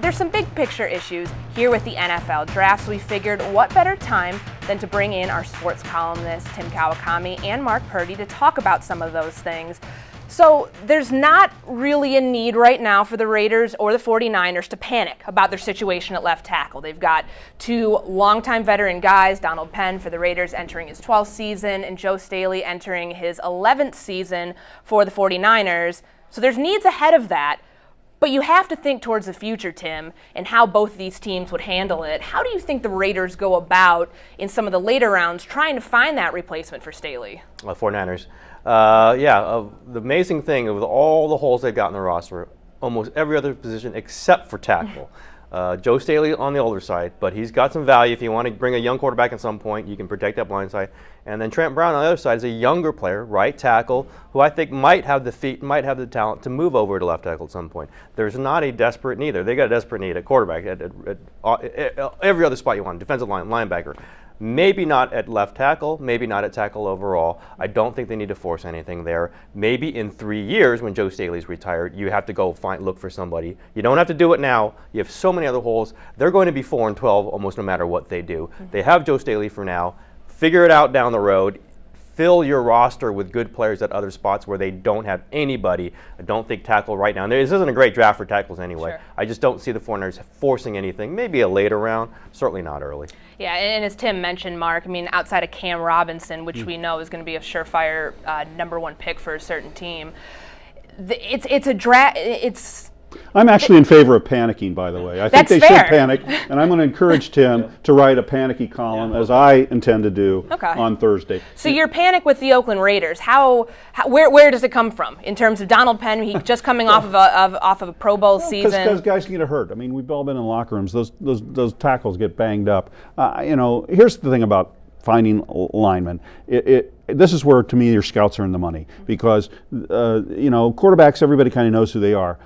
there's some big picture issues here with the NFL draft, so we figured what better time than to bring in our sports columnists Tim Kawakami and Mark Purdy to talk about some of those things. So there's not really a need right now for the Raiders or the 49ers to panic about their situation at left tackle. They've got two longtime veteran guys, Donald Penn for the Raiders entering his 12th season and Joe Staley entering his 11th season for the 49ers. So there's needs ahead of that. But you have to think towards the future, Tim, and how both these teams would handle it. How do you think the Raiders go about in some of the later rounds trying to find that replacement for Staley? 49ers. The amazing thing with all the holes they've got in the roster, almost every other position except for tackle. Joe Staley on the older side, but he's got some value. If you want to bring a young quarterback at some point, you can protect that blind side. And then Trent Brown on the other side is a younger player, right tackle, who I think might have the feet, might have the talent to move over to left tackle at some point. There's not a desperate need there. They got a desperate need at quarterback, at every other spot you want, defensive line, linebacker. Maybe not at left tackle, maybe not at tackle overall. I don't think they need to force anything there. Maybe in 3 years when Joe Staley's retired, you have to go look for somebody. You don't have to do it now. You have so many other holes. They're going to be 4-12 almost no matter what they do. They have Joe Staley for now. Figure it out down the road. Fill your roster with good players at other spots where they don't have anybody. I don't think tackle right now. This isn't a great draft for tackles anyway. Sure. I just don't see the 49ers forcing anything. Maybe a later round, certainly not early. Yeah, and as Tim mentioned, Mark, outside of Cam Robinson, which we know is going to be a surefire number one pick for a certain team, I'm actually in favor of panicking, by the way. I think they should panic, and I'm going to encourage Tim to write a panicky column, as I intend to do on Thursday. So your panic with the Oakland Raiders, where does it come from in terms of Donald Penn? He just coming off of a Pro Bowl season. Because guys can get hurt. We've all been in locker rooms. Those tackles get banged up. Here's the thing about finding linemen. This is where, to me, your scouts earn the money because, quarterbacks, everybody kind of knows who they are.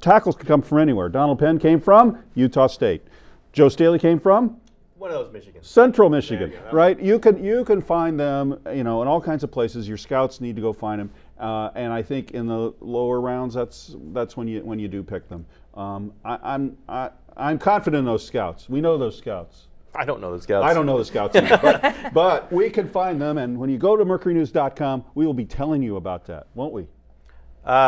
Tackles can come from anywhere. Donald Penn came from Utah State. Joe Staley came from? One of those Michigan. Central Michigan, right? You can find them, in all kinds of places. Your scouts need to go find them, and I think in the lower rounds, that's when you do pick them. I'm confident in those scouts. We know those scouts. I don't know the scouts. I don't know the scouts either, but we can find them, and when you go to mercurynews.com, we will be telling you about that, won't we?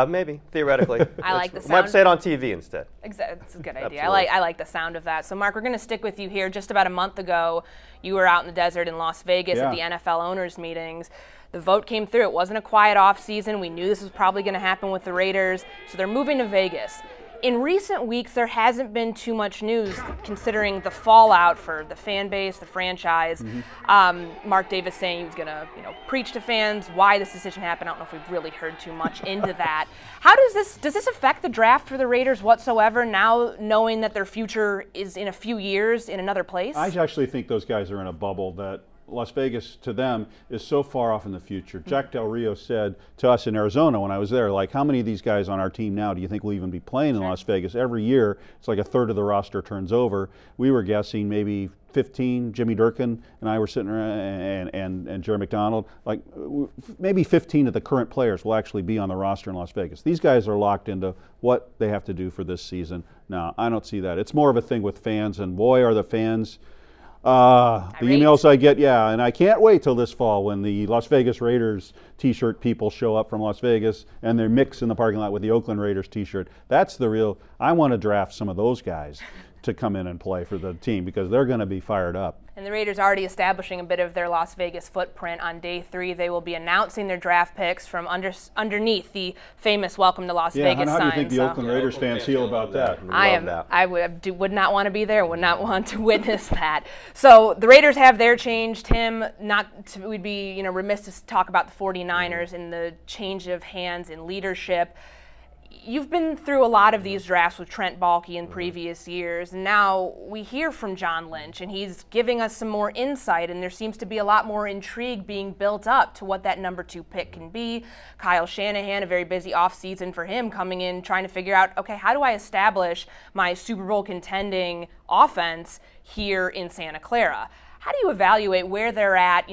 Maybe, theoretically. I like the sound. Might say it on TV instead. Exactly. That's a good idea. Absolutely. I like the sound of that. So, Mark, we're going to stick with you here. Just about a month ago, you were out in the desert in Las Vegas at the NFL owners' meetings. The vote came through. It wasn't a quiet off season. We knew this was probably going to happen with the Raiders, so they're moving to Vegas. In recent weeks, there hasn't been too much news considering the fallout for the fan base, the franchise. Mark Davis saying he was going to, preach to fans why this decision happened. I don't know if we've really heard too much into that. How does this affect the draft for the Raiders whatsoever now, knowing that their future is in a few years in another place? I actually think those guys are in a bubble that Las Vegas, to them, is so far off in the future. Jack Del Rio said to us in Arizona when I was there, how many of these guys on our team now do you think will even be playing in Las Vegas? Every year, it's like a third of the roster turns over. We were guessing maybe 15. Jimmy Durkin and I were sitting around, and Jerry McDonald. Maybe 15 of the current players will actually be on the roster in Las Vegas. These guys are locked into what they have to do for this season. No, I don't see that. It's more of a thing with fans, and boy, are the fans... the emails I get, and I can't wait till this fall when the Las Vegas Raiders t-shirt people show up from Las Vegas and they're mixed in the parking lot with the Oakland Raiders t-shirt. That's the real, I want to draft some of those guys to come in and play for the team because they're going to be fired up. And the Raiders already establishing a bit of their Las Vegas footprint. On day 3, they will be announcing their draft picks from underneath the famous "Welcome to Las Vegas" sign. How do you think the Oakland Raiders fans feel about that? I would not want to be there. Would not want to witness that. So the Raiders have their change. Tim, we'd be remiss to talk about the 49ers and the change of hands in leadership. You've been through a lot of these drafts with Trent Baalke in previous years. Now we hear from John Lynch, and he's giving us some more insight, and there seems to be a lot more intrigue being built up to what that number 2 pick can be. Kyle Shanahan, a very busy offseason for him, coming in trying to figure out, okay, how do I establish my Super Bowl contending offense here in Santa Clara? How do you evaluate where they're at,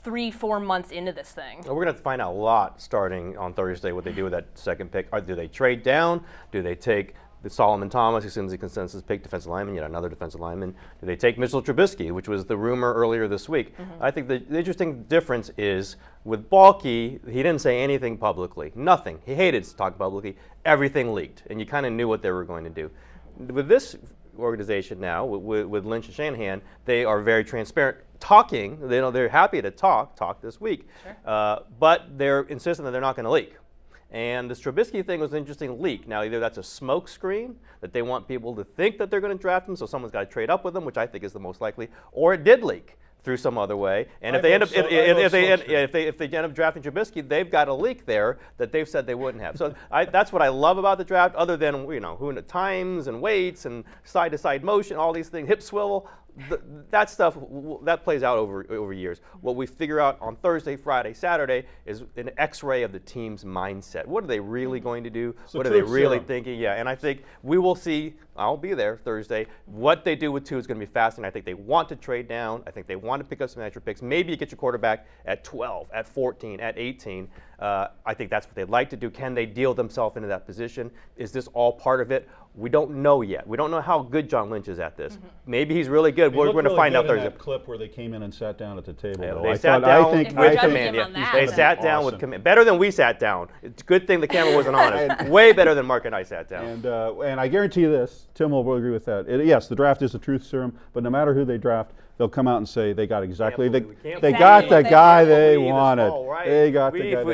3-4 months into this thing? We're going to find out a lot starting on Thursday what they do with that second pick. Do they trade down? Do they take the Solomon Thomas, who seems the consensus pick, defensive lineman, yet another defensive lineman. Do they take Mitchell Trubisky, which was the rumor earlier this week? I think the interesting difference is with Balky, he didn't say anything publicly. Nothing. He hated to talk publicly. Everything leaked, and you kind of knew what they were going to do. With this organization now, with Lynch and Shanahan, they are very transparent. Talking, they're happy to talk this week, but they're insistent that they're not going to leak. And this Trubisky thing was an interesting leak. Now, either that's a smoke screen that they want people to think that they're going to draft him, so someone's got to trade up with him, which I think is the most likely, or it did leak through some other way. And if they end up drafting Trubisky, they've got a leak there that they've said they wouldn't have. So that's what I love about the draft, other than who in the times and weights and side-to-side motion, all these things, hip swivel. That stuff that plays out over years. What we figure out on Thursday, Friday, Saturday is an X-ray of the team's mindset. What are they really going to do? What are they really thinking? Yeah, and I think we will see. I'll be there Thursday. What they do with Tua is going to be fascinating. I think they want to trade down. I think they want to pick up some extra picks. Maybe you get your quarterback at 12, at 14, at 18. I think that's what they'd like to do. Can they deal themselves into that position? Is this all part of it? We don't know yet. We don't know how good John Lynch is at this. Maybe he's really good. We're going to find out Thursday. That clip where they came in and sat down at the table. Yeah, they sat down with command. They sat down with command. Better than we sat down. It's a good thing the camera wasn't on us. Way better than Mark and I sat down. And I guarantee you this, Tim will agree with that. Yes, the draft is a truth serum, but no matter who they draft, they'll come out and say they got exactly the guy they wanted. They got the guy they wanted.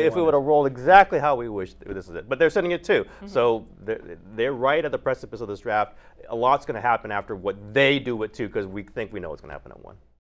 If we would have rolled exactly how we wished, this is it. But they're sending it too. So they're right at the precipice of this draft. A lot's going to happen after what they do with 2 because we think we know what's going to happen at 1.